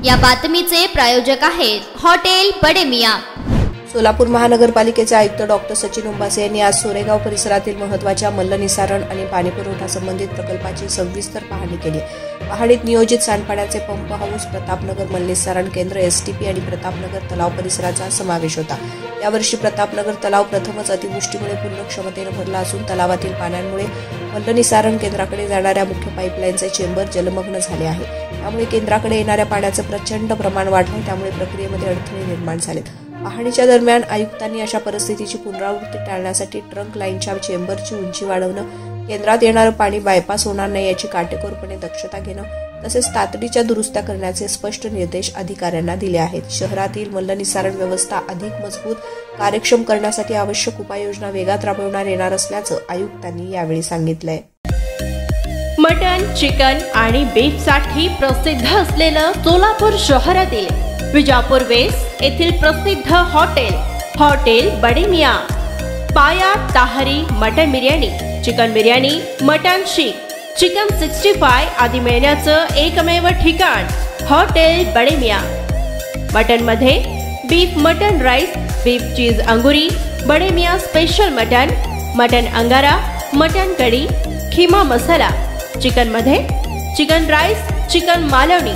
या बातमीचे प्रायोजक आहेत हॉटेल बडे मियां। सोलापूर महानगरपालिकेचे आयुक्त डॉक्टर सचिन उंबासे यांनी आज सोरेगाव परिसरातील महत्त्वाच्या मल्लनिसारण आणि पाणीपुरवठा संबंधित प्रकल्पाची सविस्तर पाहणी केली। पाहणीत नियोजित सांडपाण्याचे पंप हाऊस, प्रतापनगर मल्लनिसारण केंद्र, एसटीपी आणि प्रतापनगर तलाव परिसराचा समावेश होता। यावर्षी प्रतापनगर तलाव प्रथमच अतिवृष्टीमुळे पूर्ण क्षमतेने भरला असून तलावातील पाण्यामुळे मल्लनिसारण केंद्राकडे जाणाऱ्या मुख्य पाईपलाईनचे चेंबर जलमग्न झाले आहे। त्यामुळे केंद्राकडे येणाऱ्या पाण्याचे प्रचंड प्रमाण वाढले, त्यामुळे प्रक्रियेमध्ये अडथळे निर्माण झाले। पाहणीच्या दरम्यान आयुक्तांनी अशा परिस्थितीची पुनरावृत्ती टाळण्यासाठी ट्रंक लाईनच्या चेंबरची उंची वाढवणं, केंद्रात येणारं पाणी बायपास होणार नाही याची काटेकोरपणे दक्षता घेणं तसेच तातडीच्या दुरुस्त्या करण्याचे स्पष्ट निर्देश अधिकाऱ्यांना दिले आहेत। शहरातील मल्लनिसारण व्यवस्था अधिक मजबूत कार्यक्षम करण्यासाठी आवश्यक उपाययोजना वेगात राबवण्यात येणार असल्याचं आयुक्तांनी यावेळी सांगितलंय। मटन, चिकन आणि बीफ साठी प्रसिद्ध असलेलं सोलापूर शहरातील विजापूर वेस्ट येथील प्रसिद्ध hotel Bade Miyan, paya tahari mutton biryani, chicken biryani, mutton seekh, chicken 65 आदी मिळण्याचं एकमेव ठिकाण हॉटेल बडे मियां। मटन मध्ये beef mutton rice, beef cheese angoori, Bade Miyan special mutton, mutton angara, mutton kadhi, keema masala. Chicken मध्ये chicken rice, chicken Malvani,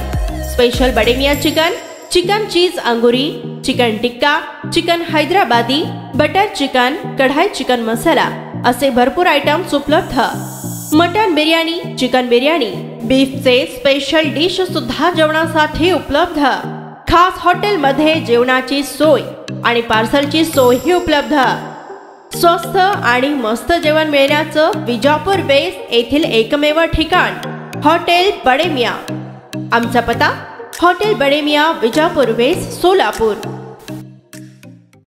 special Bade Miyan chicken, chicken cheese angoori, chicken tikka, chicken Hyderabadi, butter chicken, kadai chicken masala असे भरपूर आयटम्स उपलब्ध। मटन बिर्याणी, चिकन बिर्याणी, बीफचे स्पेशल डिश सुद्धा जेवणासाठी उपलब्ध। खास हॉटेलमध्ये जेवणाची सोय आणि पार्सलची सोयही उपलब्ध। स्वस्त आणि मस्त जेवण मिळण्याचं विजापूर वेस्ट येथील एकमेव ठिकाण हॉटेल बडे मियां। आमचा पत्ता हॉटेल बडे मियां, विजापूर वेस्ट, सोलापूर।